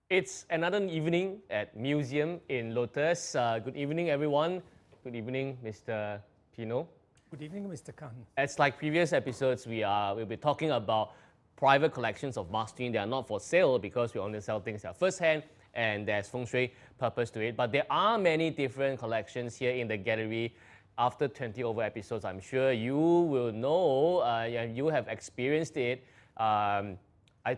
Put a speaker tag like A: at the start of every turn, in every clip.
A: It's another evening at Museum in Lotus. Good evening, everyone. Good evening, Mr. Pino.
B: Good evening, Mr. Khan.
A: As like previous episodes, we'll be talking about private collections of mastering. They are not for sale because we only sell things that are firsthand, and there's fengshui purpose to it. But there are many different collections here in the gallery. After 20 over episodes, I'm sure you will know, you have experienced it. I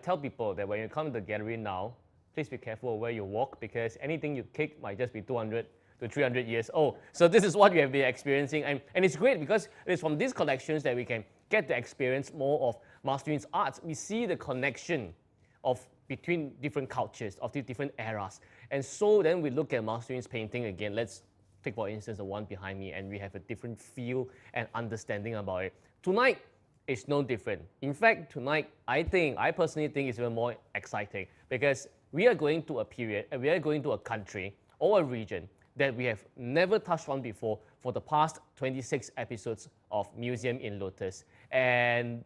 A: tell people that when you come to the gallery now, please be careful where you walk because anything you kick might just be 200 to 300 years old. So this is what we have been experiencing, and it's great because it's from these collections that we can get to experience more of Mastering's arts. We see the connection between different cultures, of the different eras. And so then we look at Mastering's painting again. Let's take for instance the one behind me, and we have a different feel and understanding about it. Tonight, it's no different. In fact, tonight, I personally think it's even more exciting because we are going to a period, and we are going to a country or a region that we have never touched on before for the past 26 episodes of Museum in Lotus. And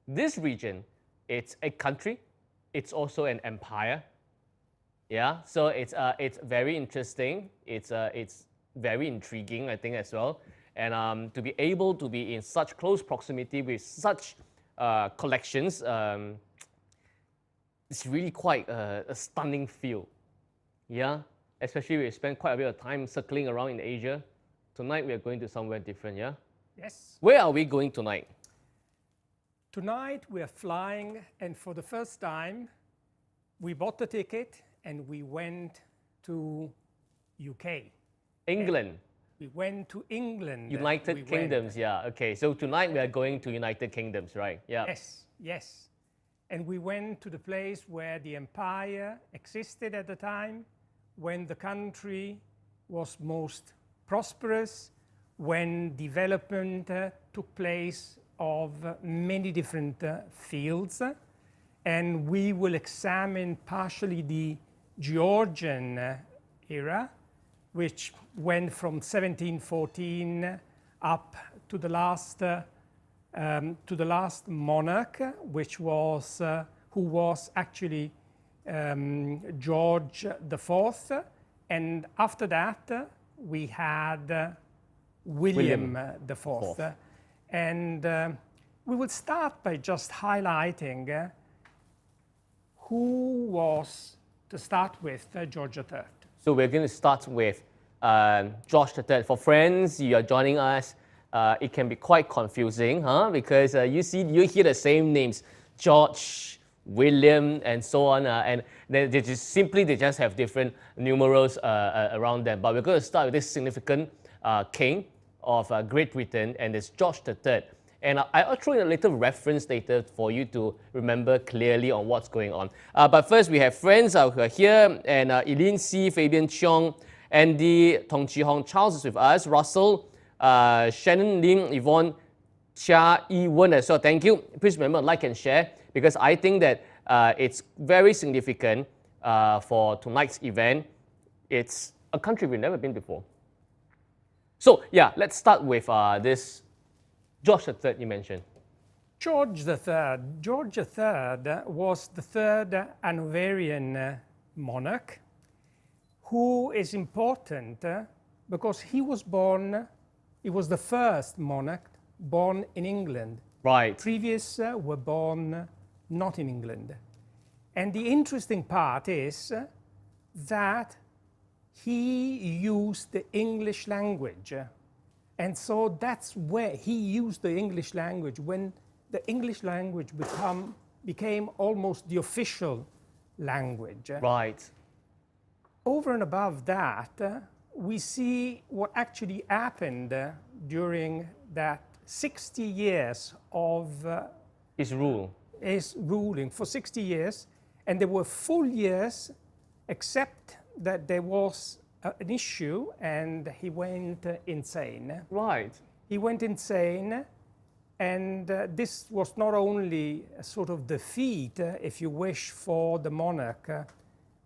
A: this region, it's a country, it's also an empire. Yeah, so it's very interesting. It's very intriguing, I think, as well. And to be able to be in such close proximity with such collections, it's really quite a stunning feel. Yeah, especially we spent quite a bit of time circling around in Asia. Tonight we are going to somewhere different, yeah?
B: Yes.
A: Where are we going tonight?
B: Tonight we are flying, and for the first time, we bought the ticket and we went to UK.
A: England.
B: We went to England.
A: United Kingdoms, yeah. Okay, so tonight we are going to United Kingdoms, right? Yeah.
B: Yes, yes. And we went to the place where the empire existed at the time, when the country was most prosperous, when development took place of many different fields. And we will examine partially the Georgian era, which went from 1714 up to the last monarch, which was who was actually George IV, and after that we had William IV. And we will start by just highlighting who was, to start with, George III.
A: So we're going to start with George III. For friends, you are joining us, it can be quite confusing, huh? Because you hear the same names, George, William, and so on, and they just have different numerals around them. But we're going to start with this significant king of Great Britain, and it's George III. And I'll throw in a little reference later for you to remember clearly on what's going on. But first, we have friends who are here, and Eileen C, Fabian Cheong, Andy, Tong Chi Hong, Charles is with us, Russell, Shannon Lim, Yvonne, Chia Yi Wen as well. Thank you. Please remember, like and share, because I think that it's very significant for tonight's event. It's a country we've never been before. So yeah, let's start with this George III you mentioned.
B: George III. George III was the third Hanoverian monarch, who is important because he was the first monarch born in England.
A: Right.
B: Previous were born not in England. And the interesting part is that he used the English language. And so that's where he used the English language when the English language became almost the official language.
A: Right.
B: Over and above that, we see what actually happened during that 60 years of
A: his rule.
B: His ruling for 60 years, and there were full years, except that there was an issue, and he went insane.
A: Right.
B: He went insane, and this was not only a sort of defeat, if you wish, for the monarch,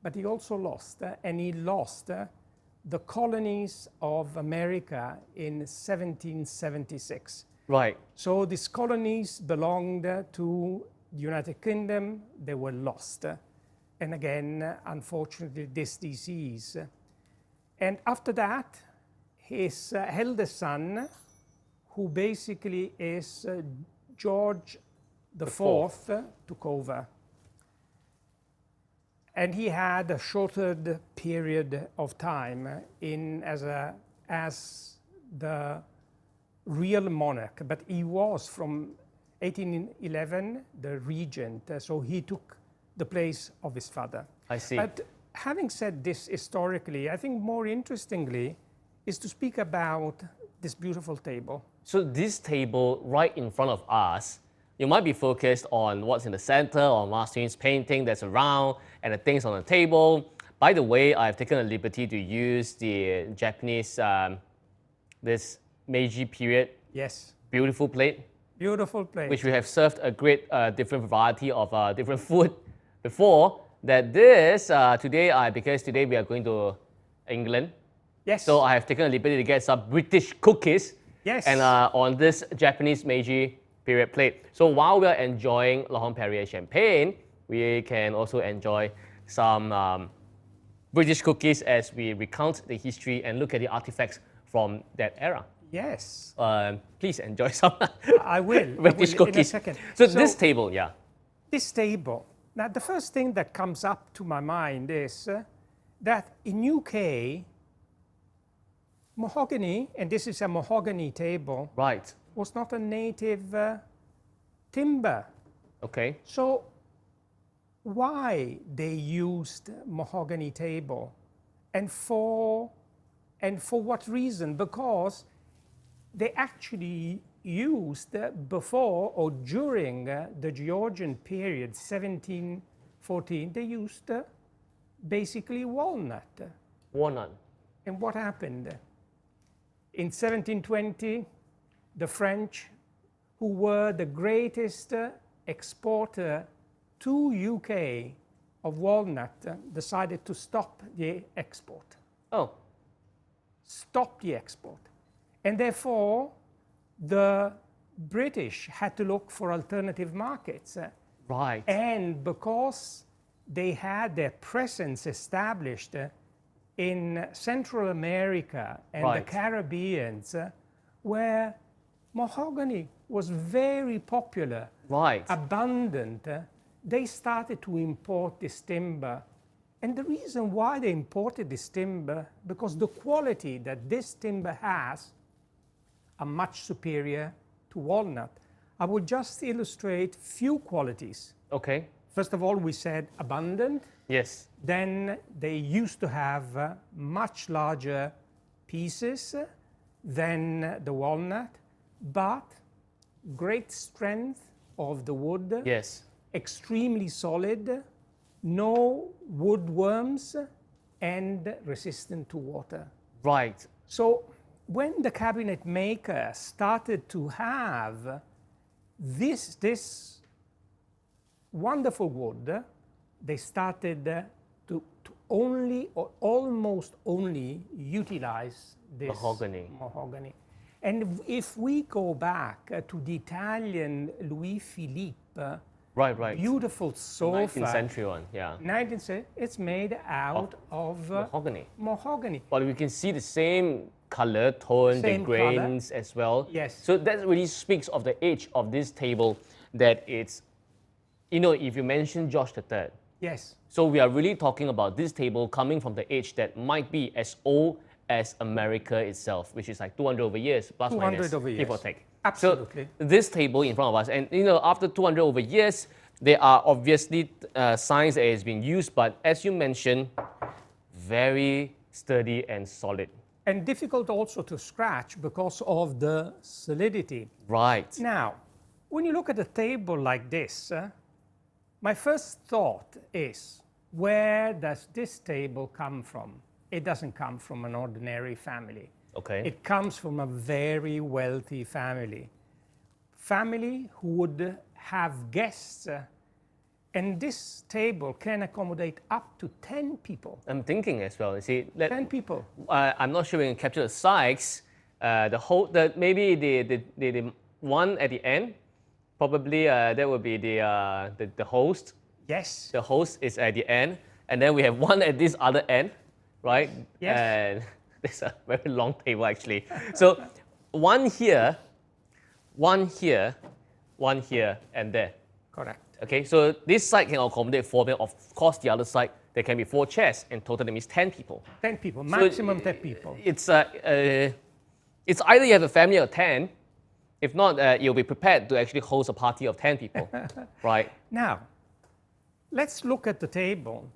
B: but he also lost, and he lost the colonies of America in 1776.
A: Right.
B: So these colonies belonged to the United Kingdom. They were lost. and again, unfortunately, this disease. And after that, his eldest son, who basically is George the Fourth, took over. And he had a shortened period of time as the real monarch, but he was from 1811 the regent, so he took the place of his father.
A: I see.
B: But having said this historically, I think more interestingly is to speak about this beautiful table.
A: So this table right in front of us, you might be focused on what's in the center or Master Yun's painting that's around and the things on the table. By the way, I've taken a liberty to use the Japanese, this Meiji period.
B: Yes.
A: Beautiful plate.
B: Beautiful plate.
A: Which we have served a great different variety of different food before. That this, today, because today we are going to England.
B: Yes.
A: So I have taken a liberty to get some British cookies.
B: Yes.
A: And on this Japanese Meiji period plate. So while we are enjoying La Homme Perrier champagne, we can also enjoy some British cookies as we recount the history and look at the artifacts from that era.
B: Yes.
A: Please enjoy some
B: I will.
A: British cookies.
B: In a second.
A: So this table, yeah.
B: This table. Now, the first thing that comes up to my mind is that in UK, mahogany, and this is a mahogany table,
A: right,
B: was not a native timber.
A: Okay.
B: So why they used mahogany table, and for what reason? Because they actually used before or during the Georgian period, 1714, they used basically walnut.
A: Walnut.
B: And what happened? In 1720, the French, who were the greatest exporter to UK of walnut, decided to stop the export.
A: Oh.
B: Stop the export. And therefore, the British had to look for alternative markets.
A: Right.
B: And because they had their presence established in Central America and the Caribbeans, where mahogany was very popular, abundant, they started to import this timber. And the reason why they imported this timber, because the quality that this timber has are much superior to walnut. I will just illustrate few qualities.
A: Okay.
B: First of all, we said abundant.
A: Yes.
B: Then they used to have much larger pieces than the walnut, but great strength of the wood.
A: Yes.
B: Extremely solid, no woodworms, and resistant to water.
A: Right.
B: So when the cabinet maker started to have this wonderful wood, they started to only or almost only utilize this mahogany. And if we go back to the Italian Louis Philippe, beautiful sofa,
A: 19th century one, yeah.
B: 19th century, it's made out of mahogany.
A: But we can see the same color tone, the grains as well.
B: Yes.
A: So that really speaks of the age of this table, that it's, you know, if you mention George III.
B: Yes.
A: So we are really talking about this table coming from the age that might be as old as America itself, which is like 200 over years, plus
B: 200
A: minus,
B: over years.
A: give or take.
B: Absolutely.
A: So this table in front of us, and you know, after 200 over years, there are obviously signs that it has been used, but as you mentioned, very sturdy and solid.
B: And difficult also to scratch because of the solidity.
A: Right.
B: Now, when you look at a table like this, my first thought is, where does this table come from? It doesn't come from an ordinary family.
A: Okay.
B: It comes from a very wealthy family. Family who would have guests, and this table can accommodate up to 10 people.
A: I'm thinking as well, you see.
B: 10 people.
A: I'm not sure we can capture the size. Maybe the one at the end, probably that would be the host.
B: Yes.
A: The host is at the end, and then we have one at this other end, right?
B: Yes.
A: And it's a very long table actually. So one here, one here, one here, and there.
B: Correct.
A: Okay, so this side can accommodate 4 people. Of course, the other side, there can be 4 chairs. In total, that means 10 people.
B: 10 people, maximum 10 people.
A: It's either you have a family of 10, if not, you'll be prepared to actually host a party of 10 people, right?
B: Now, let's look at the table.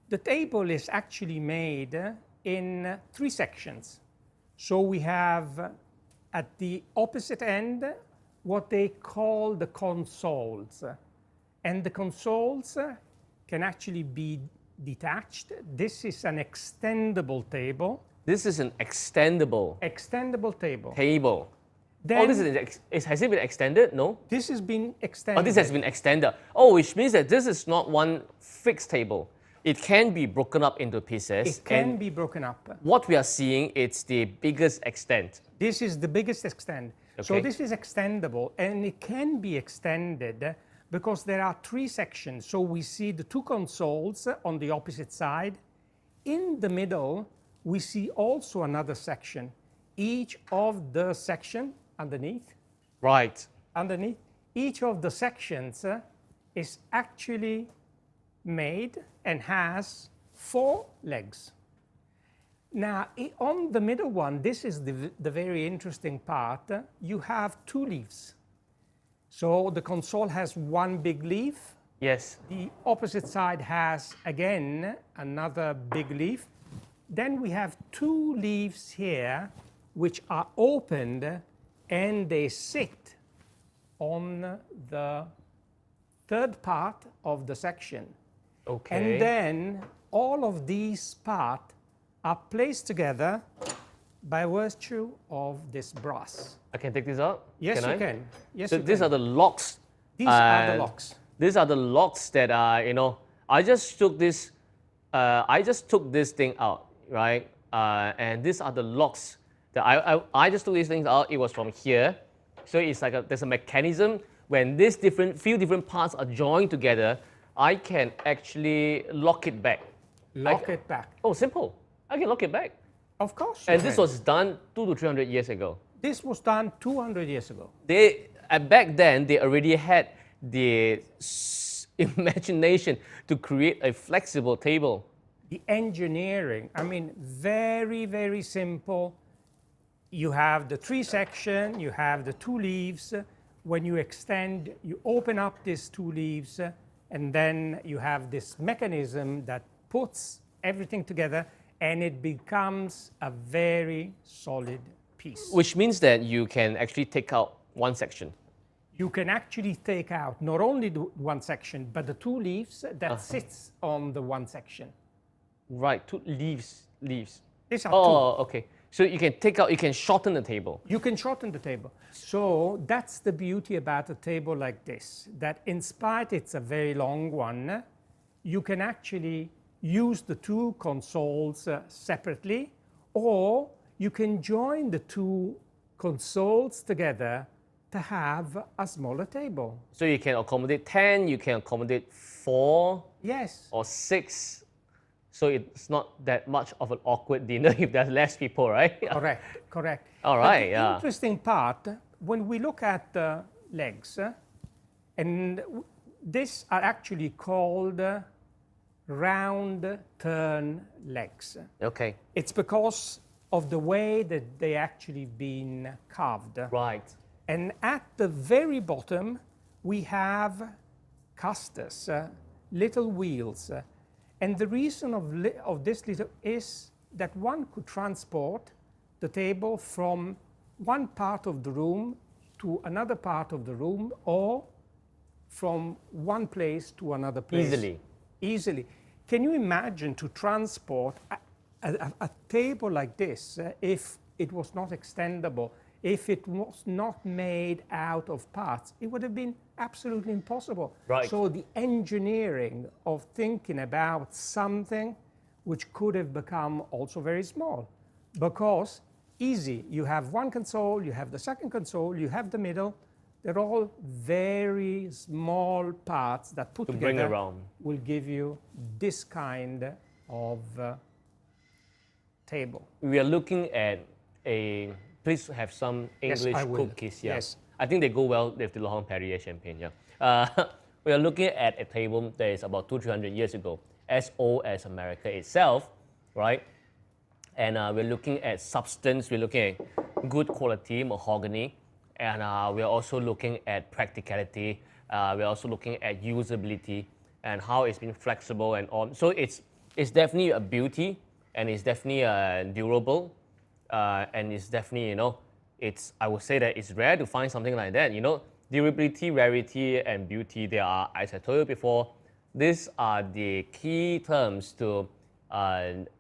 B: The table is actually made in 3 sections. So we have at the opposite end what they call the consoles. And the consoles can actually be detached. This is an extendable table.
A: This is an extendable
B: table.
A: Then, this is, has it been extended? No?
B: This has been extended.
A: Oh, this has been extended. Oh, which means that this is not one fixed table. It can be broken up into pieces.
B: It can be broken up.
A: What we are seeing, it's the biggest extent.
B: This is the biggest extent.
A: Okay.
B: So this is extendable, and it can be extended because there are 3 sections. So we see the 2 consoles on the opposite side. In the middle, we see also another section. Each of the section underneath.
A: Right.
B: Underneath. Each of the sections is actually made and has 4 legs. Now, on the middle one, this is the very interesting part. You have 2 leaves. So the console has 1 big leaf.
A: Yes.
B: The opposite side has, again, another big leaf. Then we have 2 leaves here, which are opened, and they sit on the 3rd part of the section.
A: Okay.
B: And then all of these parts are placed together by virtue of this brass.
A: I can take this out?
B: Yes,
A: can
B: you
A: I?
B: can. Yes,
A: so
B: you
A: these
B: can.
A: are the locks.
B: These are the locks.
A: These are the locks that are, I just took this, thing out, right? And these are the locks that I just took these things out. It was from here. So it's like there's a mechanism when these few different parts are joined together, I can actually lock it back.
B: Lock it back.
A: Oh, simple. I can lock it back.
B: Of course.
A: And this was done 200 to 300 years ago.
B: This was done 200 years ago.
A: Back then, they already had the imagination to create a flexible table.
B: The engineering, I mean, very, very simple. You have the 3 section, you have the 2 leaves. When you extend, you open up these 2 leaves, and then you have this mechanism that puts everything together, and it becomes a very solid piece.
A: Which means that you can actually take out one section.
B: You can actually take out not only the 1 section, but the 2 leaves that sits on the 1 section.
A: Right, 2 leaves.
B: These are 2.
A: Oh, okay. So you can take out, you can shorten the table.
B: You can shorten the table. So that's the beauty about a table like this, that in spite it's a very long one, you can actually use the 2 consoles separately, or you can join the 2 consoles together to have a smaller table.
A: So you can accommodate 10, you can accommodate 4.
B: Yes.
A: Or 6. So it's not that much of an awkward dinner if there's less people, right?
B: Correct.
A: All right,
B: but the interesting part, when we look at the legs, and these are actually called round turn legs.
A: Okay.
B: It's because of the way that they actually been carved.
A: Right.
B: And at the very bottom, we have casters, little wheels. And the reason of this little is that one could transport the table from one part of the room to another part of the room, or from one place to another place. Easily. Can you imagine to transport a table like this if it was not extendable, if it was not made out of parts? It would have been absolutely impossible.
A: Right.
B: So the engineering of thinking about something which could have become also very small, because easy, you have 1 console, you have the 2nd console, you have the middle, They're all very small parts that put
A: To
B: together
A: bring around.
B: will give you this kind of table.
A: We are looking at a, please have some
B: Yes,
A: English
B: I will.
A: cookies. Yeah.
B: Yes.
A: I think they go well with the Laurent Perrier champagne. Yeah. We are looking at a table that is about 200-300 years ago, as old as America itself, right? And we're looking at substance, we're looking at good quality mahogany, and we're also looking at practicality. We're also looking at usability and how it's been flexible and on. So it's definitely a beauty, and it's definitely durable, and it's definitely, you know, I would say that it's rare to find something like that. You know, durability, rarity, and beauty, they are, as I told you before, these are the key terms to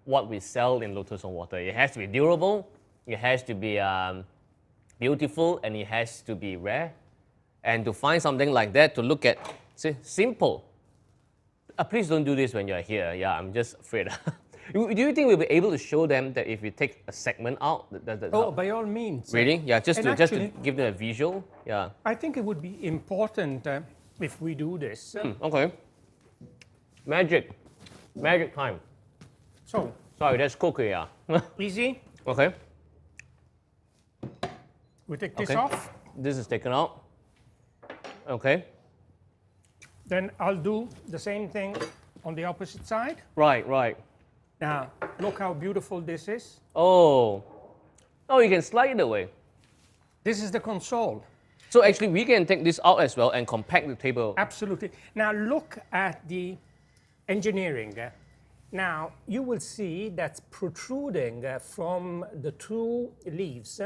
A: what we sell in Lotus on Water. It has to be durable, it has to be beautiful, and it has to be rare. And to find something like that, to look at, see, simple. Please don't do this when you're here. Yeah, I'm just afraid. Do you think we'll be able to show them that if we take a segment out?
B: Oh, by all means.
A: Really? Yeah, just to
B: actually,
A: give them a visual. Yeah.
B: I think it would be important if we do this.
A: Okay. Magic time.
B: So,
A: Sorry, that's cookie. Yeah.
B: easy.
A: Okay.
B: We take this
A: Okay.
B: off.
A: This is taken out. Okay.
B: Then I'll do the same thing on the opposite side.
A: Right, right.
B: Now, look how beautiful this is.
A: Oh. Oh, you can slide it away.
B: This is the console.
A: So actually, we can take this out as well and compact the table.
B: Absolutely. Now, look at the engineering. Now, you will see that protruding from the two leaves,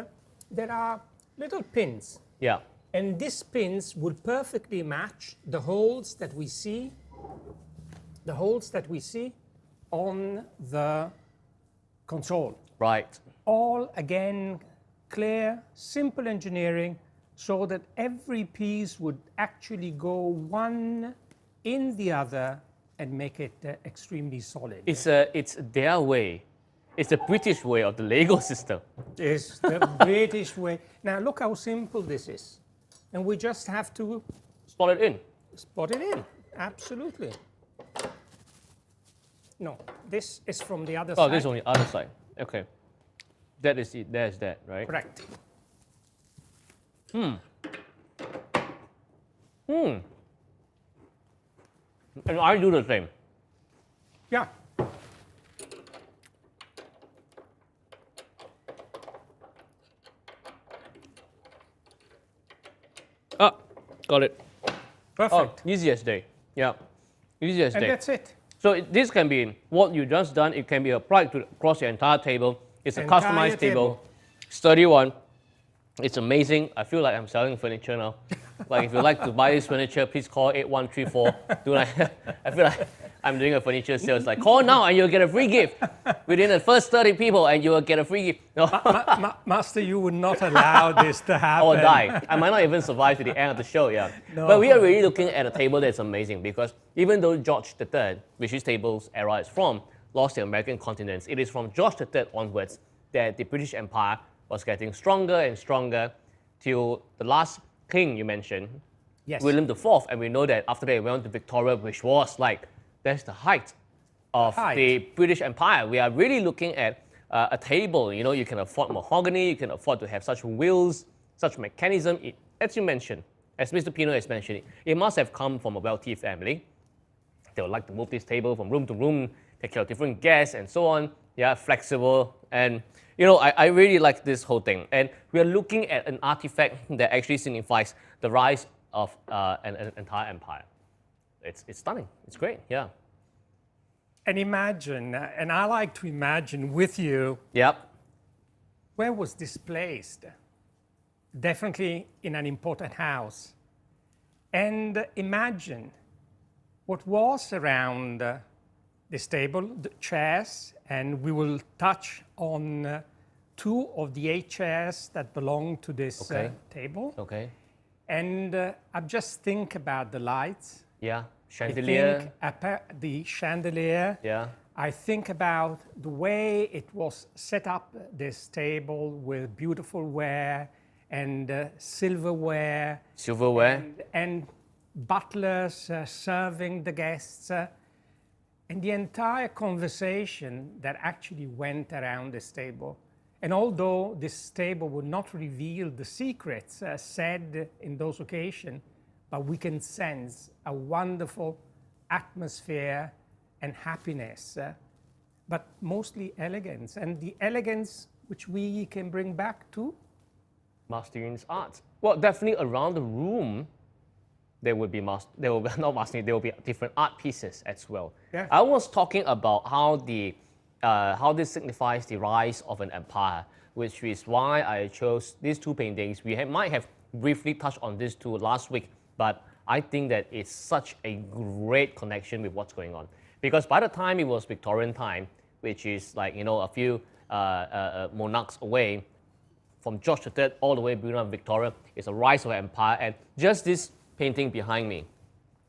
B: there are little pins.
A: Yeah.
B: And these pins will perfectly match the holes that we see, on the console.
A: Right.
B: All again clear, simple engineering, so that every piece would actually go one in the other and make it extremely solid.
A: It's their way. It's the British way of the Lego system.
B: It's the British way. Now look how simple this is. And we just have to
A: Spot it in.
B: spot it in. Absolutely. No, this is from the other
A: Oh,
B: side.
A: this is on the other side. Okay. That is it. There's that, right?
B: Correct.
A: And I do the same.
B: Yeah.
A: Ah, got it.
B: Perfect.
A: Oh, easy as day. Yeah. Easy as
B: And
A: day.
B: that's it.
A: So this can be what you just done. It can be applied to across your entire table. It's a
B: Entire
A: customized
B: table.
A: table. Sturdy one. It's amazing. I feel like I'm selling furniture now. Like if you like to buy this furniture, please call 8134. I feel like I'm doing a furniture sales. Like call now and you'll get a free gift within the first 30 people, and you will get a free gift. No.
B: Master, you would not allow this to happen.
A: Or die. I might not even survive to the end of the show, yeah.
B: No.
A: But we are really looking at a table that's amazing, because even though George III, which his table's era is from, lost the American continents, it is from George III onwards that the British Empire was getting stronger and stronger till the last king you mentioned,
B: Yes.
A: William IV, and we know that after that we went to Victoria, which was like, that's the height of the British Empire. We are really looking at a table. You know, you can afford mahogany, you can afford to have such wheels, such mechanism. As you mentioned, as Mr. Pino has mentioned, it must have come from a wealthy family. They would like to move this table from room to room, take care of different guests and so on. Yeah, flexible. And, you know, I really like this whole thing. And we are looking at an artifact that actually signifies the rise of an entire empire. It's stunning. It's great, yeah.
B: And imagine, and I like to imagine with you,
A: Yep.
B: where was this placed? Definitely in an important house. And imagine what was around this table, the chairs, and we will touch on 2 of the 8 chairs that belong to this table.
A: Okay.
B: And I just think about the lights.
A: Yeah.
B: I
A: Chandelier.
B: think the chandelier.
A: Yeah.
B: I think about the way it was set up, this table with beautiful ware and silverware.
A: Silverware.
B: And butlers serving the guests. And the entire conversation that actually went around this table. And although this table would not reveal the secrets said in those occasions, but we can sense a wonderful atmosphere and happiness, but mostly elegance. And the elegance which we can bring back to
A: Maastricht's art. Well, definitely around the room, there will be there will be different art pieces as well.
B: Yeah.
A: I was talking about how this signifies the rise of an empire, which is why I chose these two paintings. We might have briefly touched on these two last week, but I think that it's such a great connection with what's going on. Because by the time it was Victorian time, which is like, a few monarchs away, from George III all the way beyond Victoria, it's a rise of an empire. And just this painting behind me,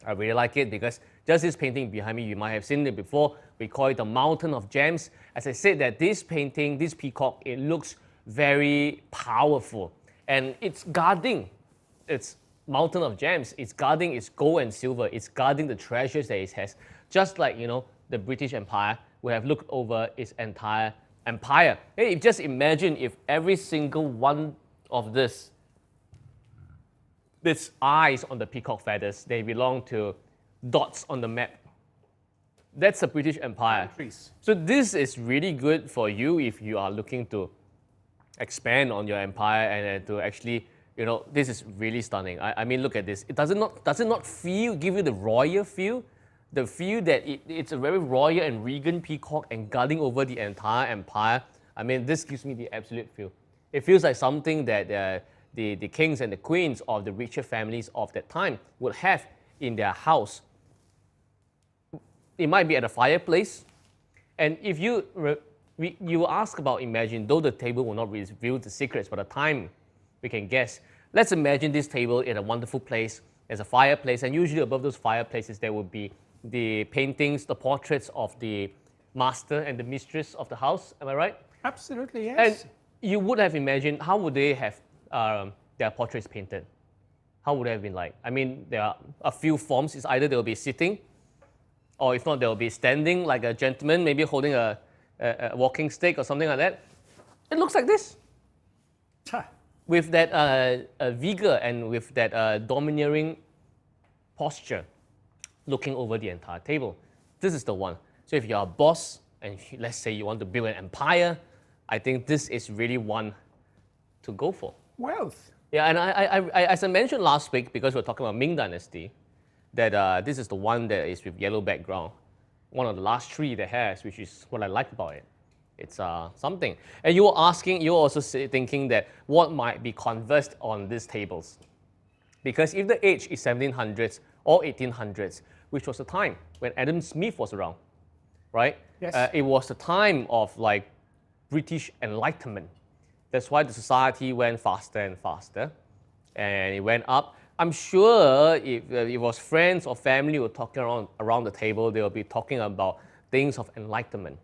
A: I really like it because just this painting behind me, you might have seen it before. We call it the Mountain of Gems. As I said, that this painting, this peacock, it looks very powerful. And it's guarding its Mountain of Gems. It's guarding its gold and silver. It's guarding the treasures that it has. Just like, the British Empire would have looked over its entire empire. Hey, just imagine if every single one of this eyes on the peacock feathers, they belong to dots on the map. That's the British Empire.
B: countries.
A: So this is really good for you if you are looking to expand on your empire and to actually, this is really stunning. I mean, look at this. Does it not give you the royal feel? The feel that it's a very royal and regal peacock and guarding over the entire empire. I mean, this gives me the absolute feel. It feels like something that the kings and the queens of the richer families of that time would have in their house. It might be at a fireplace. And if you ask about imagine, though the table will not reveal the secrets, but the time we can guess. Let's imagine this table in a wonderful place. There's a fireplace, and usually above those fireplaces there would be the paintings, the portraits of the master and the mistress of the house. Am I right?
B: Absolutely, yes.
A: And you would have imagined, how would they have their portraits painted? How would it have been like? I mean, there are a few forms. It's either they'll be sitting, or if not, they'll be standing like a gentleman, maybe holding a walking stick or something like that. It looks like this. With that vigor and with that domineering posture, looking over the entire table. This is the one. So if you're a boss, and let's say you want to build an empire, I think this is really one to go for.
B: Wealth.
A: Yeah, and I as I mentioned last week, because we're talking about Ming Dynasty, that this is the one that is with yellow background. One of the last three that has, which is what I like about it. It's something. And you were also thinking that what might be conversed on these tables. Because if the age is 1700s or 1800s, which was the time when Adam Smith was around, right?
B: Yes.
A: It was the time of like British Enlightenment. That's why the society went faster and faster, and it went up. I'm sure if it was friends or family were talking around the table, they'll be talking about things of enlightenment.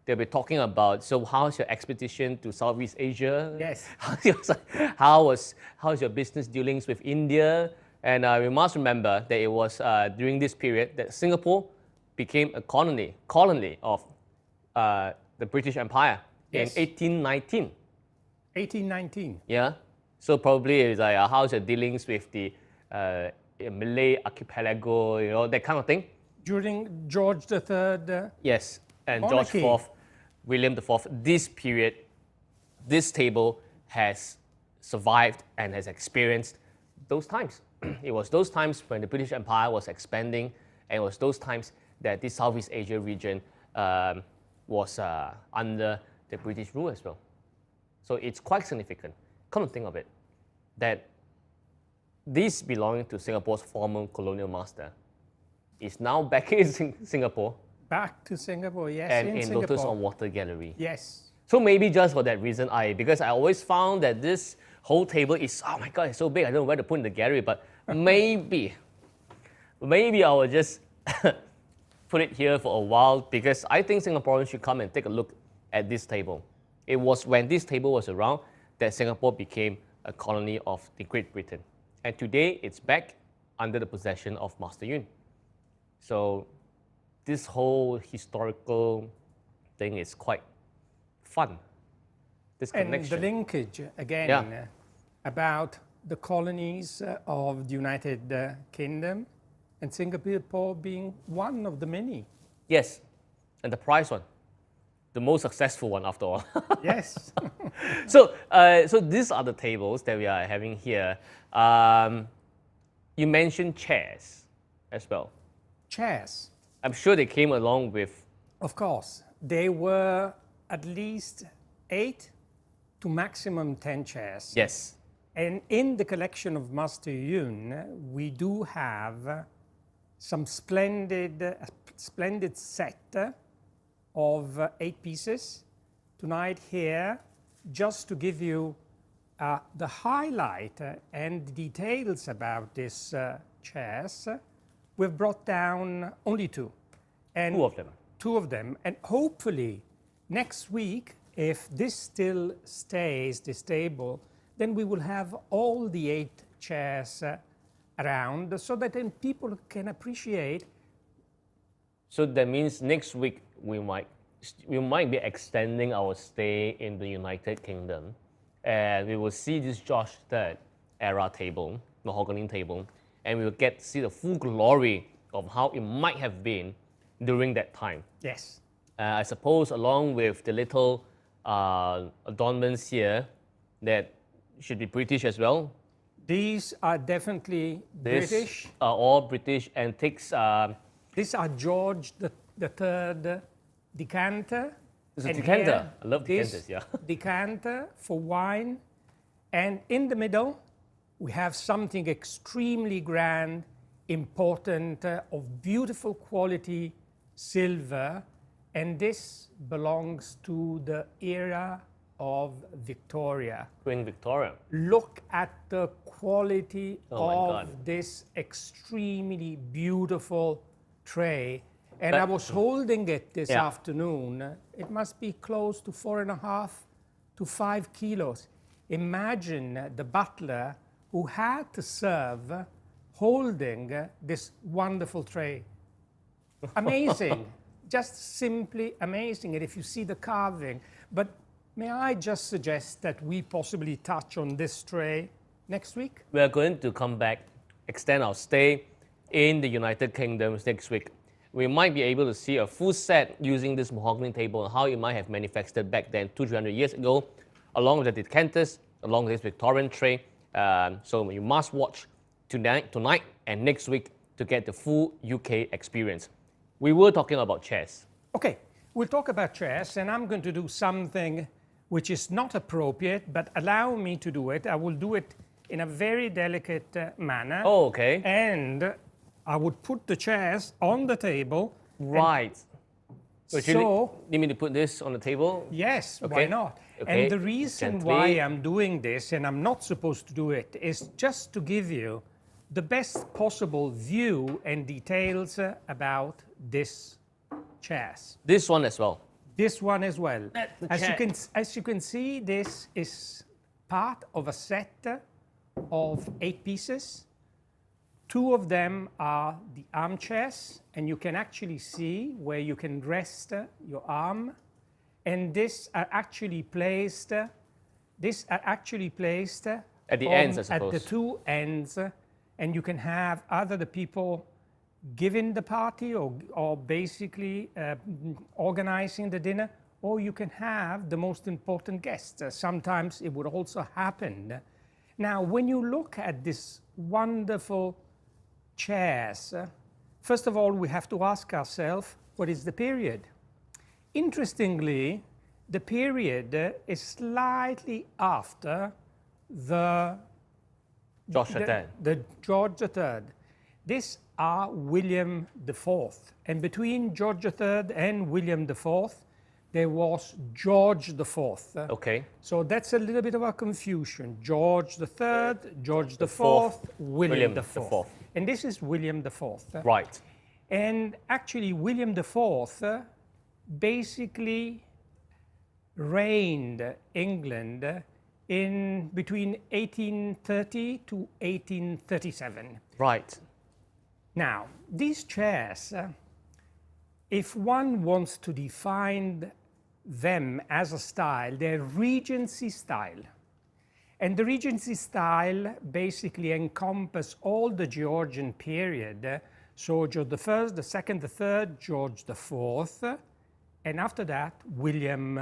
A: They'll be talking about, so how's your expedition to Southeast Asia?
B: Yes.
A: How's your business dealings with India? And we must remember that it was during this period that Singapore became a colony of the British Empire in 1819.
B: 1819.
A: Yeah. So probably it's like how's your dealings with the Malay archipelago, that kind of thing.
B: During George III.
A: Yes, and
B: monarchy.
A: George IV, William IV, this period, this table has survived and has experienced those times. It was those times when the British Empire was expanding, and it was those times that the Southeast Asia region was under the British rule as well. So it's quite significant. Come to think of it, that this belonging to Singapore's former colonial master is now back in Singapore.
B: Back to Singapore, yes.
A: And in
B: Singapore.
A: Lotus on Water Gallery.
B: Yes.
A: So maybe just for that reason, because I always found that this whole table is, oh my God, it's so big, I don't know where to put in the gallery, but maybe I will just put it here for a while, because I think Singaporeans should come and take a look at this table. It was when this table was around that Singapore became a colony of the Great Britain. And today it's back under the possession of Master Yun. So this whole historical thing is quite fun. This connection.
B: And the linkage, again,
A: Yeah.
B: About the colonies of the United Kingdom and Singapore being one of the many.
A: Yes, and the prize one, the most successful one after all.
B: Yes.
A: So these are the tables that we are having here. You mentioned chairs as well.
B: Chairs.
A: I'm sure they came along with.
B: Of course. They were at least 8 to maximum 10 chairs.
A: Yes.
B: And in the collection of Master Yun, we do have some splendid set of 8 pieces. Tonight here, just to give you the highlight and details about these chairs, we've brought down only 2. And
A: 2 of them.
B: 2 of them. And hopefully next week, if this still stays, this table, then we will have all the 8 chairs around so that then people can appreciate.
A: So that means next week we might be extending our stay in the United Kingdom, and we will see this George III era table, mahogany table, and we will get to see the full glory of how it might have been during that time.
B: Yes.
A: I suppose along with the little adornments here that should be British as well.
B: These are definitely
A: These
B: British.
A: are all British antiques.
B: These are George III decanter.
A: It's a
B: And
A: decanter.
B: here,
A: I love
B: this
A: decanters, yeah.
B: decanter for wine. And in the middle, we have something extremely grand, important, of beautiful quality silver. And this belongs to the era of Victoria.
A: Queen Victoria.
B: Look at the quality
A: Oh my
B: of
A: God.
B: this extremely beautiful tray. And
A: But-
B: I was holding it this
A: Yeah.
B: afternoon. It must be close to 4.5 to 5 kilos. Imagine the butler who had to serve holding this wonderful tray. Amazing. Just simply amazing. And if you see the carving, but may I just suggest that we possibly touch on this tray next week?
A: We are going to come back, extend our stay in the United Kingdom next week. We might be able to see a full set using this mahogany table and how it might have manifested back then 200-300 years ago, along with the decanters, along with this Victorian tray. So you must watch tonight and next week to get the full UK experience. We were talking about chairs.
B: Okay, we'll talk about chairs, and I'm going to do something which is not appropriate, but allow me to do it. I will do it in a very delicate manner.
A: Oh, okay.
B: And I would put the chairs on the table.
A: Right. Would you
B: So,
A: need me to put this on the table?
B: yes, why
A: Okay.
B: not?
A: Okay,
B: And the reason
A: gently.
B: why I'm doing this, and I'm not supposed to do it, is just to give you the best possible view and details about this chairs.
A: This one as well.
B: This one as well.
A: the
B: As you can see, this is part of a set of 8 pieces. 2 of them are the armchairs, and you can actually see where you can rest your arm. And these are actually placed. At
A: the ends, I
B: At the
A: suppose.
B: 2 ends, and you can have either the people giving the party or basically organizing the dinner, or you can have the most important guests. Sometimes it would also happen. Now, when you look at this wonderful chairs, first of all, we have to ask ourselves, what is the period? Interestingly, the period is slightly after the
A: Josh III.
B: the George III. These are William IV. And between George III and William IV, there was George IV.
A: Okay.
B: So that's a little bit of a confusion. George III, George IV,
A: fourth,
B: William
A: William
B: IV.
A: IV.
B: And this is William IV.
A: Right.
B: And actually, William IV basically reigned England in between 1830 to 1837.
A: Right.
B: Now, these chairs, if one wants to define them as a style, they're Regency style. And the Regency style basically encompasses all the Georgian period. So George the First, the Second, the Third, George the Fourth, and after that, William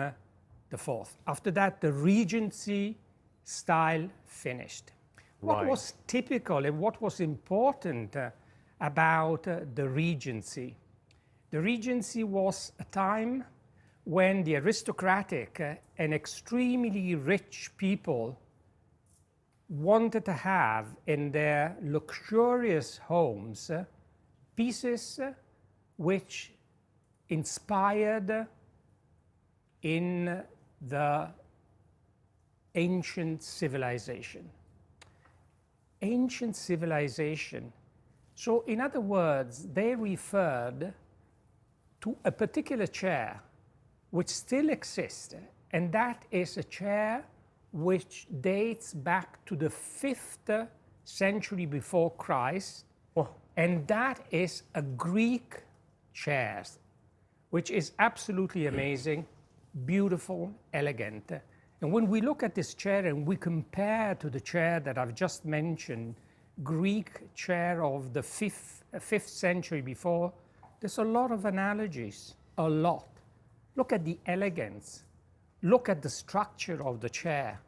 B: the Fourth. After that, the Regency style finished. What was typical and what was important about the Regency? The Regency was a time when the aristocratic and extremely rich people wanted to have in their luxurious homes pieces which inspired in the ancient civilization. Ancient civilization. So in other words, they referred to a particular chair which still exists, and that is a chair which dates back to the 5th century before Christ, and that is a Greek chair, which is absolutely amazing, beautiful, elegant. And when we look at this chair and we compare to the chair that I've just mentioned, Greek chair of the 5th century before, there's a lot of analogies, a lot. Look at the elegance. Look at the structure of the chair.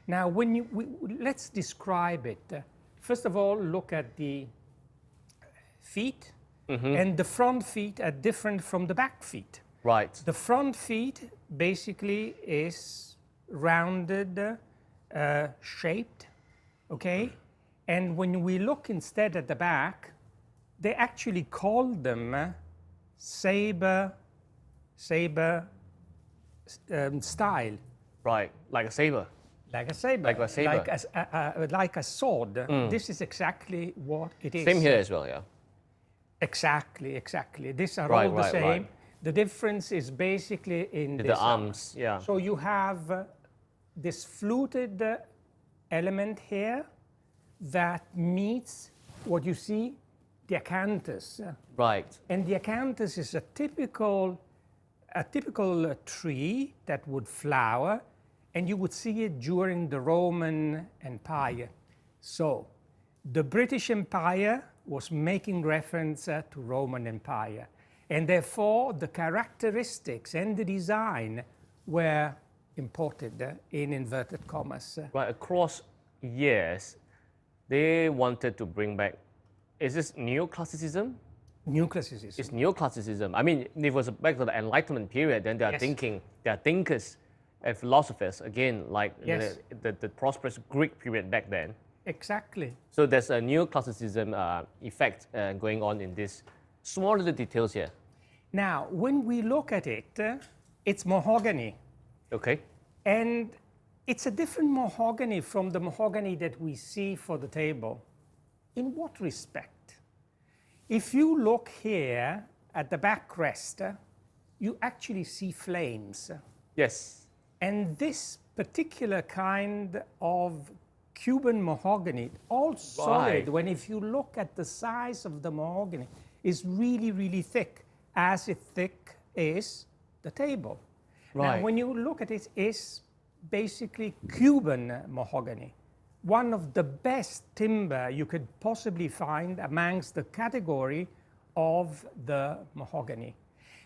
B: Now, let's describe it. First of all, look at the feet. And the front feet are different from the back feet.
A: Right.
B: The front feet basically is rounded, shaped, okay? And when we look instead at the back, they actually call them saber style.
A: Right, like a saber.
B: Like a saber.
A: Like a saber.
B: Like a sword. This is exactly what it is.
A: Same here as well, yeah.
B: Exactly, exactly. These are all the same.
A: Right.
B: The difference is basically in
A: The
B: this
A: arms, yeah.
B: So you have this fluted element here that meets what you see, the acanthus.
A: Right.
B: And the acanthus is a typical tree that would flower, and you would see it during the Roman Empire. So the British Empire was making reference to Roman Empire, and therefore the characteristics and the design were imported in inverted commas.
A: Right, across years, they wanted to bring back, is this neoclassicism?
B: Neoclassicism.
A: It's neoclassicism. I mean, if it was back to the Enlightenment period, then they are thinking, they are thinkers and philosophers, again, like the prosperous Greek period back then.
B: Exactly.
A: So there's a neoclassicism effect going on in this small little details here.
B: Now, when we look at it, it's mahogany.
A: Okay.
B: And it's a different mahogany from the mahogany that we see for the table. In what respect? If you look here at the backrest, you actually see flames.
A: Yes.
B: And this particular kind of Cuban mahogany, all solid, when if you look at the size of the mahogany, is really, really thick, as thick is the table.
A: Right.
B: Now, when you look at it, it's basically Cuban mahogany, one of the best timber you could possibly find amongst the category of the mahogany.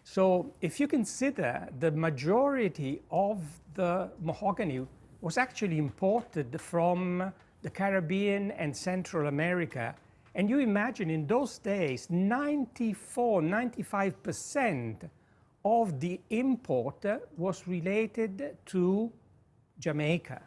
B: So if you consider the majority of the mahogany was actually imported from the Caribbean and Central America, and you imagine in those days, 95% of the import was related to Jamaica.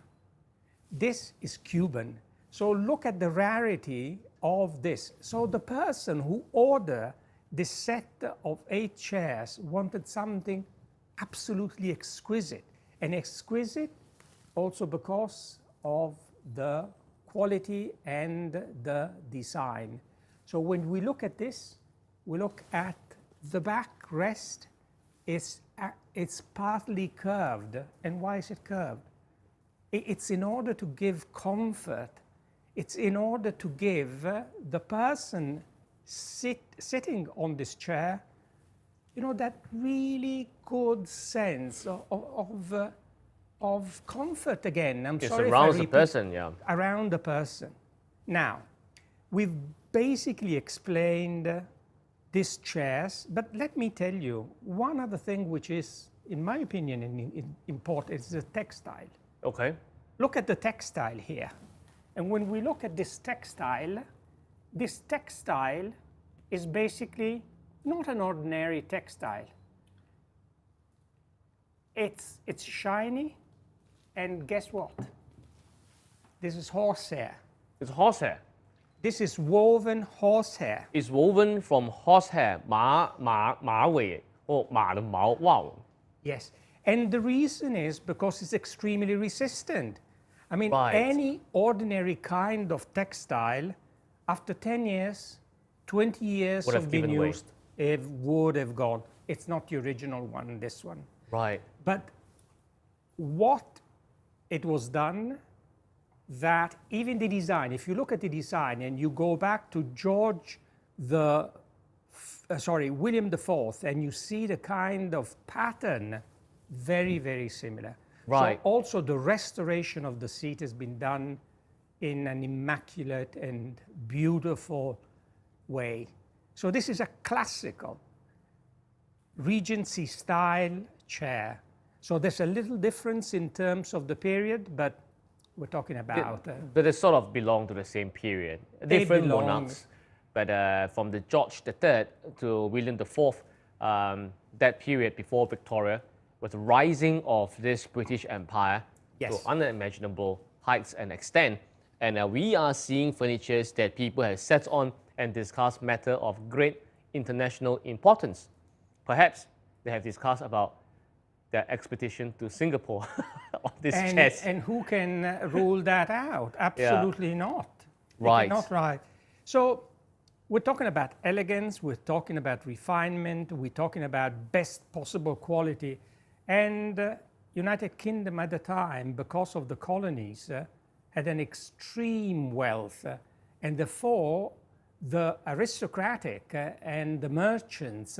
B: This is Cuban. So look at the rarity of this. So the person who ordered this set of 8 chairs wanted something absolutely exquisite. And exquisite also because of the quality and the design. So when we look at this, we look at the backrest. It's partly curved. And why is it curved? It's in order to give comfort. It's in order to give the person sitting on this chair, you know, that really good sense of comfort again. I'm sorry if I
A: surrounds the
B: repeat,
A: person, yeah.
B: around the person. Now, we've basically explained these chairs, but let me tell you, one other thing which is, in my opinion, important is the textile.
A: Okay.
B: Look at the textile here. And when we look at this textile is basically not an ordinary textile. It's shiny, and guess what? This is horsehair.
A: It's horsehair.
B: This is woven horsehair.
A: It's woven from horsehair. 马尾或马的毛. Wow.
B: Yes. And the reason is because it's extremely resistant. I mean,
A: Right.
B: any ordinary kind of textile, after 10 years, 20 years
A: Would have
B: of being
A: given way.
B: used, it would have gone. It's not the original one, this one.
A: Right.
B: But what it was done, that even the design, if you look at the design and you go back to William IV, and you see the kind of pattern, very, very similar.
A: Right.
B: So also the restoration of the seat has been done in an immaculate and beautiful way. So this is a classical Regency style chair. So there's a little difference in terms of the period, but we're talking about...
A: But they sort of belong to the same period. Different
B: belong.
A: monarchs. But from the George III to William IV, that period before Victoria, was the rising of this British Empire
B: Yes.
A: to unimaginable heights and extent. And we are seeing furnitures that people have sat on and discussed matter of great international importance. Perhaps they have discussed about their expedition to Singapore on this chest.
B: And who can rule that out? Absolutely not.
A: Right.
B: Not right. So we're talking about elegance, we're talking about refinement, we're talking about best possible quality. And United Kingdom at the time, because of the colonies, had an extreme wealth. And therefore, the aristocratic and the merchants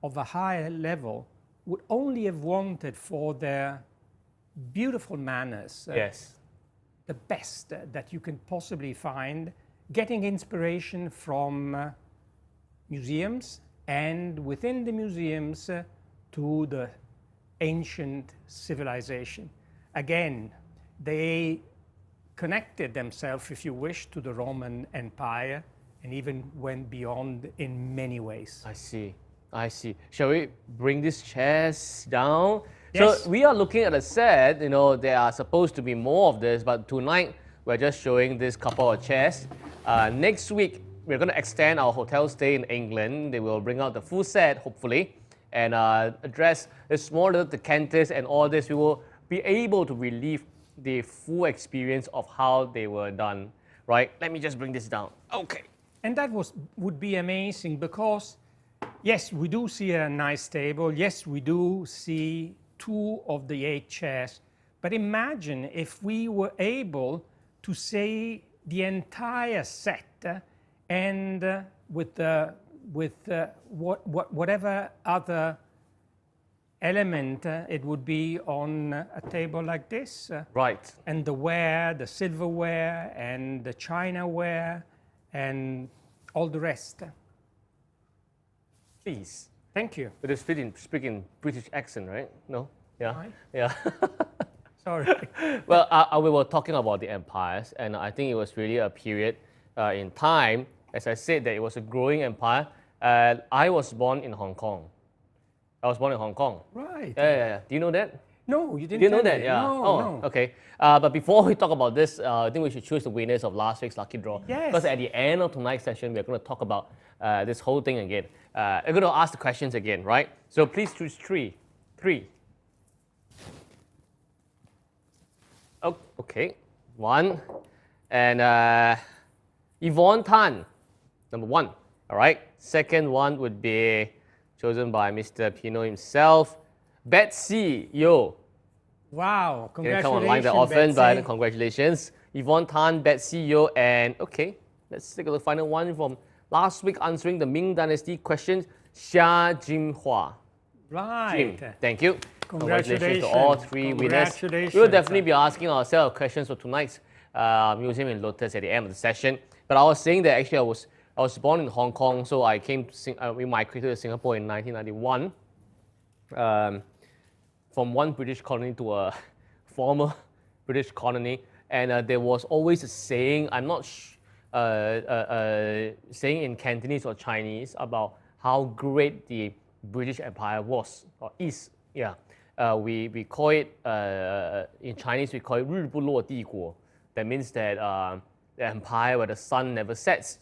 B: of a higher level would only have wanted for their beautiful manners,
A: Yes.
B: the best that you can possibly find, getting inspiration from museums, and within the museums to the ancient civilization. Again, they connected themselves, if you wish, to the Roman Empire, and even went beyond in many ways.
A: I see. I see. Shall we bring these chairs down?
B: Yes.
A: So we are looking at a set, you know, there are supposed to be more of this, but tonight we're just showing this couple of chairs. Next week, we're going to extend our hotel stay in England. They will bring out the full set, hopefully, and address the small little decanters and all this. We will be able to relieve the full experience of how they were done, right? Let me just bring this down. Okay.
B: And that would be amazing because, yes, we do see a nice table. Yes, we do see 2 of the 8 chairs. But imagine if we were able to say the entire set and with whatever other element it would be on a table like this.
A: Right.
B: And the ware, the silverware, and the chinaware, and all the rest.
A: Please.
B: Thank you.
A: But they're speaking British accent, right? No? Yeah?
B: Right.
A: Yeah.
B: Sorry.
A: Well, we were talking about the empires, and I think it was really a period in time, as I said, that it was a growing empire. I was born in Hong Kong. I was born in Hong Kong.
B: Right.
A: Yeah. Do you know that?
B: No, you didn't.
A: You know
B: tell
A: that?
B: me.
A: Yeah.
B: No.
A: Okay. But before we talk about this, I think we should choose the winners of last week's lucky draw.
B: Yes.
A: Because at the end of tonight's session, we're going to talk about this whole thing again. We're going to ask the questions again, right? So please choose three. Oh, okay. 1. And Yvonne Tan, number 1. All right. Second one would be chosen by Mr. Pino himself. Betsy Yo,
B: Wow,
A: Didn't come
B: congratulations,
A: online that often,
B: Betsy.
A: but congratulations. Yvonne Tan, Betsy Yo, and okay, let's take a look. Final one from last week answering the Ming Dynasty questions, Xia Jimhua.
B: Right.
A: Jim, thank you.
B: Congratulations.
A: To all three winners.
B: Congratulations.
A: We will definitely be asking ourselves questions for tonight's museum in Lotus at the end of the session. But I was saying that actually I was born in Hong Kong, so I came we migrated to Singapore in 1991. From one British colony to a former British colony, and there was always a saying, I'm not saying in Cantonese or Chinese about how great the British Empire was or is. Yeah, we call it in Chinese we call it 日不落帝国. That means that the empire where the sun never sets.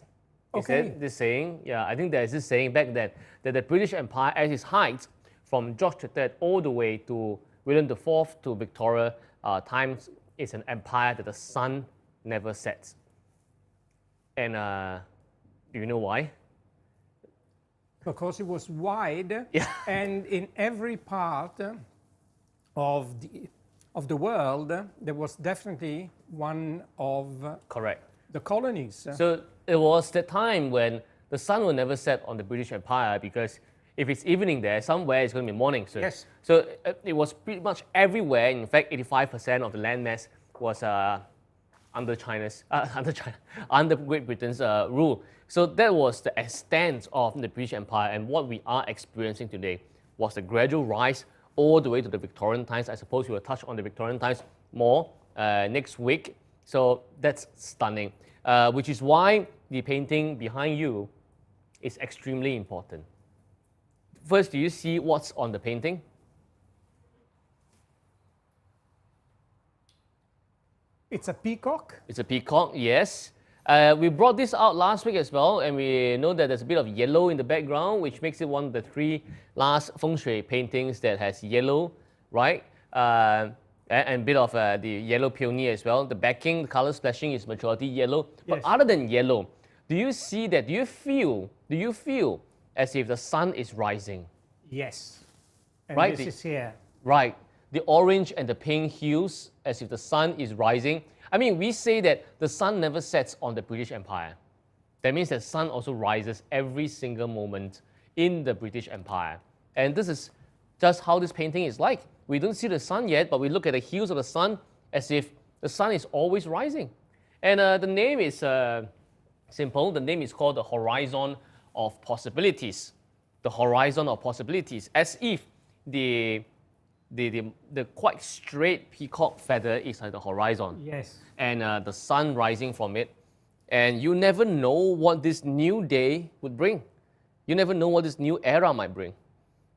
B: Okay.
A: Is that this saying? Yeah, I think there's this saying back then that the British Empire at its height, from George III all the way to William IV to Victoria times, is an empire that the sun never sets. And do you know why?
B: Because it was wide,
A: Yeah.
B: and in every part of the world, there was definitely one of
A: Correct.
B: the colonies.
A: So it was the time when the sun will never set on the British Empire, because if it's evening there, somewhere it's going to be morning soon.
B: Yes.
A: So it was pretty much everywhere. In fact, 85% of the landmass was under Great Britain's rule. So that was the extent of the British Empire, and what we are experiencing today was the gradual rise all the way to the Victorian times. I suppose we will touch on the Victorian times more next week. So that's stunning, which is why the painting behind you is extremely important. First, do you see what's on the painting?
B: It's a peacock.
A: It's a peacock, yes. We brought this out last week as well, and we know that there's a bit of yellow in the background, which makes it one of the three last fengshui paintings that has yellow, right? And a bit of the yellow peony as well. The backing, the color splashing is majority yellow. But
B: Yes.
A: other than yellow, do you see that? Do you feel as if the sun is rising?
B: Yes. And
A: Right,
B: this is here.
A: Right. The orange and the pink hues as if the sun is rising. I mean, we say that the sun never sets on the British Empire. That means the sun also rises every single moment in the British Empire. And this is just how this painting is like. We don't see the sun yet, but we look at the hues of the sun as if the sun is always rising. And the name is simple. The name is called the Horizon of Possibilities. The Horizon of Possibilities, as if the quite straight peacock feather is like the horizon.
B: Yes.
A: And the sun rising from it. And you never know what this new day would bring. You never know what this new era might bring.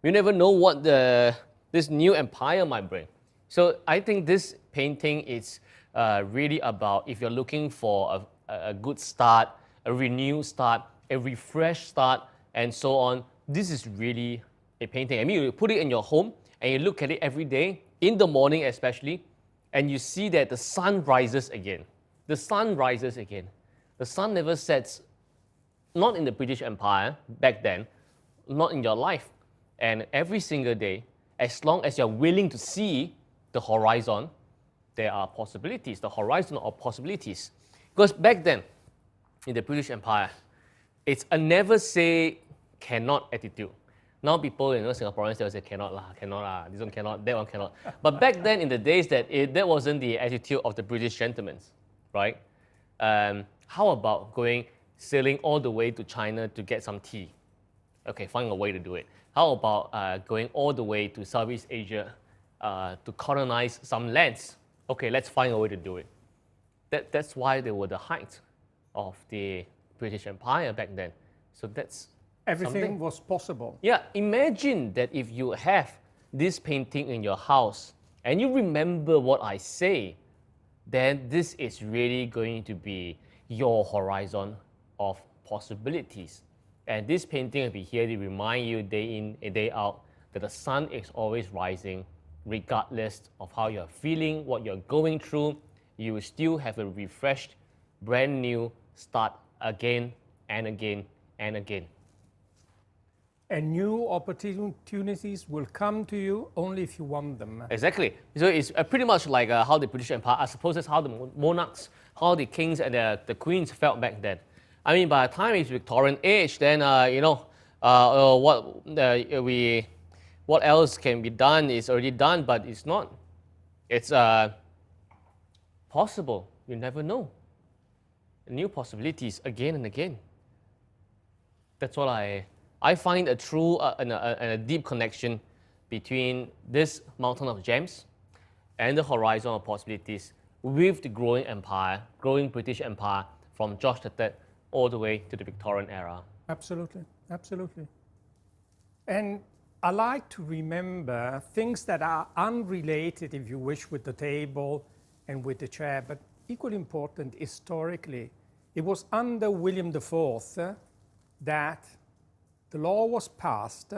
A: You never know what this new empire might bring. So I think this painting is really about, if you're looking for a good start, a renewed start, a refreshed start, and so on, this is really a painting. I mean, you put it in your home, and you look at it every day, in the morning especially, and you see that the sun rises again. The sun rises again. The sun never sets, not in the British Empire back then, not in your life. And every single day, as long as you're willing to see the horizon, there are possibilities, the horizon of possibilities. Because back then, in the British Empire, it's a never say cannot attitude. Now people, Singaporeans, they'll say cannot lah, this one cannot, that one cannot. But back then, in the days that wasn't the attitude of the British gentlemen, right? How about sailing all the way to China to get some tea? Okay, find a way to do it. How about going all the way to Southeast Asia to colonize some lands? Okay, let's find a way to do it. That's why they were the height of the British Empire back then. So that's
B: Everything
A: something.
B: was possible.
A: Yeah, imagine that if you have this painting in your house and you remember what I say, then this is really going to be your horizon of possibilities. And this painting will be here to remind you day in and day out that the sun is always rising, regardless of how you're feeling, what you're going through. You will still have a refreshed, brand new start again and again and again.
B: And new opportunities will come to you only if you want them.
A: Exactly. So it's pretty much like how the British Empire, I suppose that's how the monarchs, how the kings and the queens felt back then. I mean, by the time it's Victorian age, then, what else can be done is already done, but it's not. It's possible. You never know. New possibilities again and again. That's what I find a true and a deep connection between this mountain of gems and the horizon of possibilities with the growing empire, growing British Empire from George III all the way to the Victorian era.
B: Absolutely, absolutely. And I like to remember things that are unrelated, if you wish, with the table and with the chair, but equally important historically. It was under William IV that the law was passed,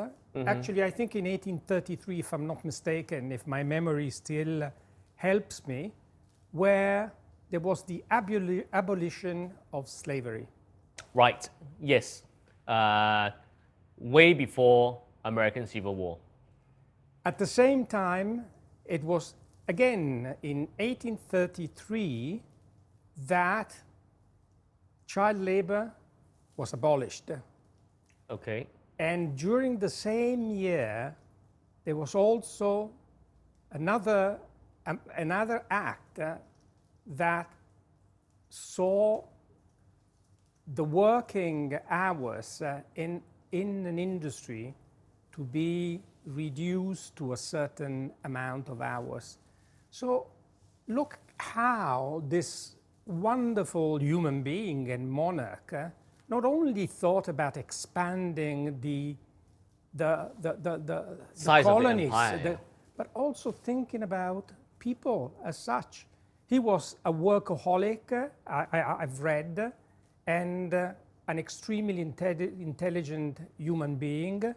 B: actually I think in 1833, if I'm not mistaken, if my memory still helps me, where there was the abolition of slavery.
A: Right, yes. Way before American Civil War.
B: At the same time, it was again in 1833 that child labor was abolished.
A: Okay.
B: And during the same year, there was also another act that saw the working hours in an industry to be reduced to a certain amount of hours. So look how this wonderful human being and monarch not only thought about expanding the
A: size
B: colonies,
A: of the empire,
B: but also thinking about people as such. He was a workaholic, I've read, and an extremely intelligent human being,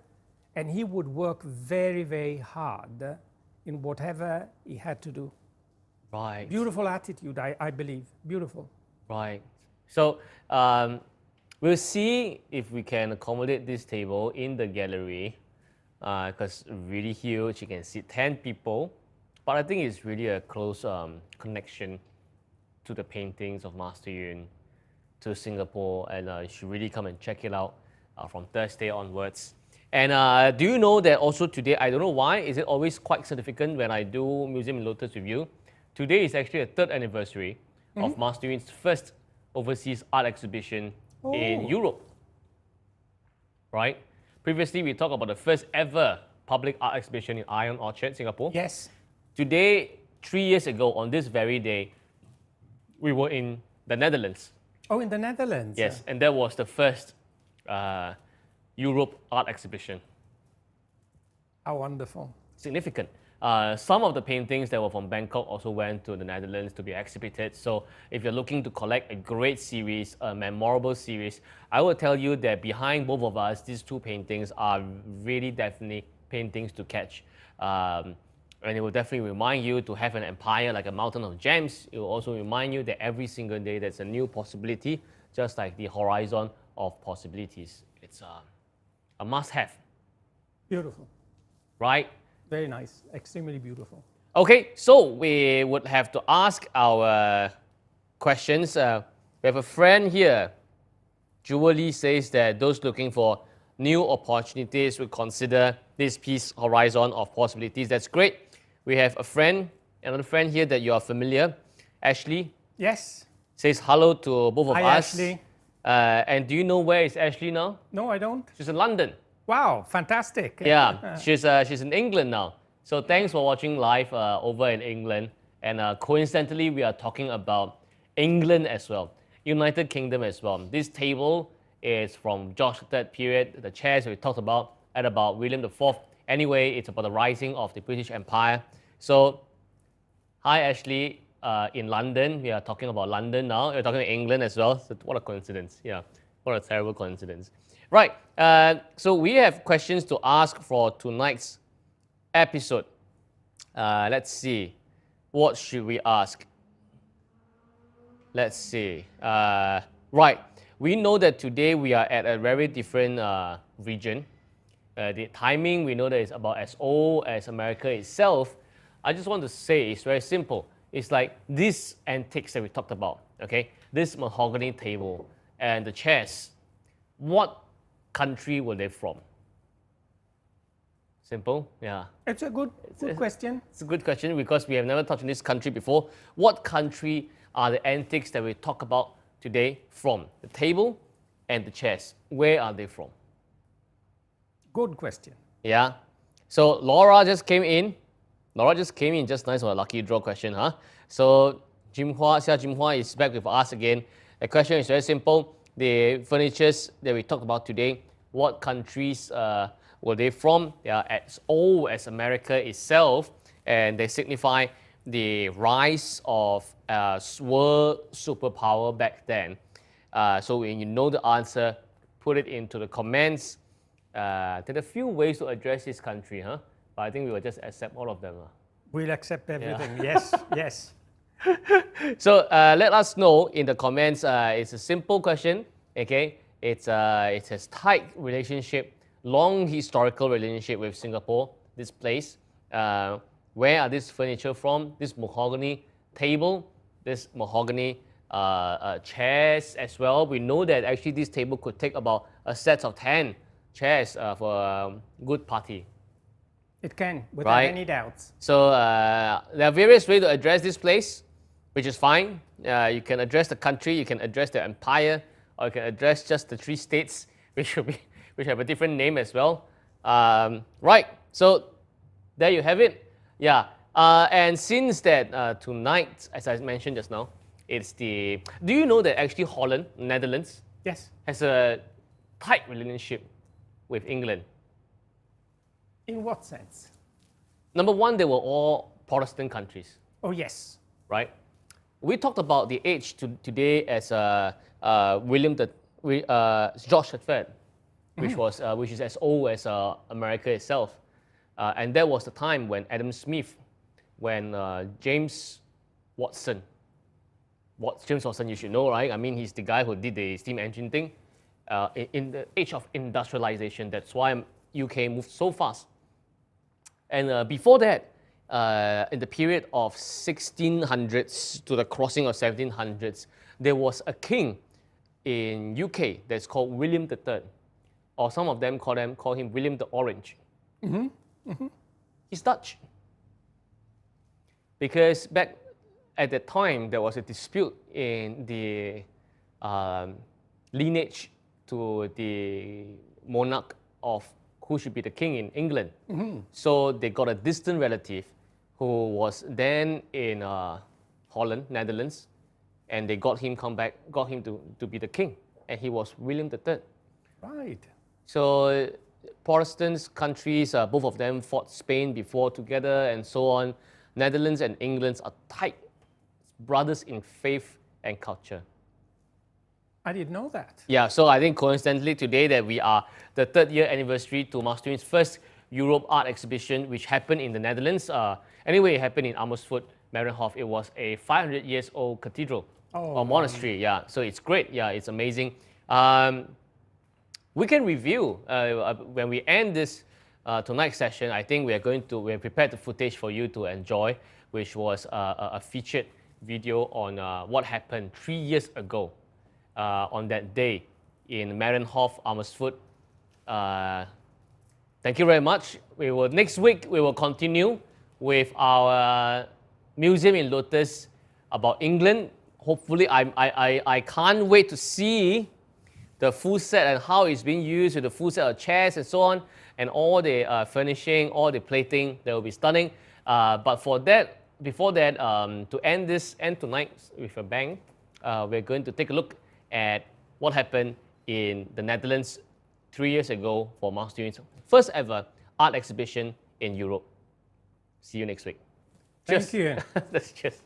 B: and he would work very, very hard in whatever he had to do.
A: Right.
B: Beautiful attitude, I believe. Beautiful.
A: Right. So we'll see if we can accommodate this table in the gallery because really huge. You can sit 10 people. But I think it's really a close connection to the paintings of Master Yun, to Singapore, and you should really come and check it out from Thursday onwards. And do you know that also today, I don't know why, is it always quite significant when I do Museum in Lotus with you? Today is actually a 3rd anniversary of Master Yun's first overseas art exhibition in Europe, right? Previously, we talked about the first ever public art exhibition in Ion Orchard, Singapore.
B: Yes.
A: Today, 3 years ago, on this very day, we were in the Netherlands.
B: Oh, in the Netherlands?
A: Yes, and that was the first Europe art exhibition.
B: How wonderful.
A: Significant. Some of the paintings that were from Bangkok also went to the Netherlands to be exhibited. So if you're looking to collect a great series, a memorable series, I will tell you that behind both of us, these two paintings are really definitely paintings to catch. And it will definitely remind you to have an empire like a mountain of gems. It will also remind you that every single day there's a new possibility, just like the horizon of possibilities. It's a must-have.
B: Beautiful.
A: Right?
B: Very nice. Extremely beautiful.
A: Okay, so we would have to ask our questions. We have a friend here. Julie says that those looking for new opportunities would consider this piece, Horizon of Possibilities. That's great. We have a friend, another friend here that you are familiar, Ashley.
B: Yes.
A: Says hello to both of
B: Hi,
A: us.
B: Ashley.
A: And do you know where is Ashley now?
B: No, I don't.
A: She's in London.
B: Wow, fantastic.
A: Yeah, she's in England now. So thanks for watching live over in England. And coincidentally, we are talking about England as well, United Kingdom as well. This table is from George III period. The chairs we talked about at about William IV. Anyway, it's about the rising of the British Empire. So, hi Ashley, in London. We are talking about London now. We're talking about England as well. So what a coincidence. Yeah, what a terrible coincidence. Right, so we have questions to ask for tonight's episode. Let's see. What should we ask? Let's see. Right, we know that today we are at a very different region. The timing, we know that it's about as old as America itself. I just want to say it's very simple. It's like these antiques that we talked about, okay? This mahogany table and the chairs, what country were they from? Simple, yeah.
B: It's a good question.
A: It's a good question because we have never touched on this country before. What country are the antiques that we talk about today from? The table and the chairs, where are they from?
B: Good question.
A: Yeah. So Laura just came in. Laura just came in just nice for a lucky draw question, huh? So Xia Jimhua is back with us again. The question is very simple. The furnitures that we talked about today, what countries were they from? They are as old as America itself, and they signify the rise of world superpower back then. So when you know the answer, put it into the comments. There are a few ways to address this country, huh? But I think we will just accept all of them.
B: We'll accept everything. Yeah. Yes, yes.
A: So let us know in the comments. It's a simple question, okay? It has tight relationship, long historical relationship with Singapore, this place. Where are this furniture from? This mahogany table, this mahogany chairs as well. We know that actually this table could take about a set of 10 chairs for a good party.
B: It can, without any doubts.
A: So there are various ways to address this place, which is fine. You can address the country, you can address the empire, or you can address just the 3 states, which have a different name as well. Right, so there you have it. Yeah, and since that tonight, as I mentioned just now, it's the... Do you know that actually Holland, Netherlands,
B: yes,
A: has a tight relationship with England?
B: In what sense?
A: Number one, they were all Protestant countries.
B: Oh, yes.
A: Right? We talked about the age today as George III, which is as old as America itself. And that was the time when Adam Smith, when James Watson, you should know, right? I mean, he's the guy who did the steam engine thing. In the age of industrialization, that's why UK moved so fast. And before that, in the period of 1600s to the crossing of 1700s, there was a king in UK that's called William III, or some of them call him William the Orange. Mm-hmm. Mm-hmm. He's Dutch. Because back at that time, there was a dispute in the lineage to the monarch of who should be the king in England. Mm-hmm. So they got a distant relative who was then in Holland, Netherlands, and they got him to be the king, and he was William III.
B: Right.
A: So Protestant countries, both of them fought Spain before together and so on. Netherlands and England are tight brothers in faith and culture.
B: I didn't know that.
A: Yeah, so I think coincidentally today that we are the 3rd year anniversary to Master's first Europe art exhibition, which happened in the Netherlands. Anyway, it happened in Amersfoort, Marienhof. It was a 500 years old cathedral or monastery. Yeah, so it's great. Yeah, it's amazing. We can review when we end this tonight's session. I think we have prepared the footage for you to enjoy, which was a featured video on what happened 3 years ago on that day in Marienhof, Amersfoort. Thank you very much. Next week we will continue with our museum in Lotus about England. Hopefully, I can't wait to see the full set and how it's being used with the full set of chairs and so on, and all the furnishing, all the plating. That will be stunning. But before that, to end tonight with a bang, we're going to take a look at what happened in the Netherlands 3 years ago for Mark Stevens' first ever art exhibition in Europe. See you next week. Cheers.
B: Thank you.
A: Let's cheers.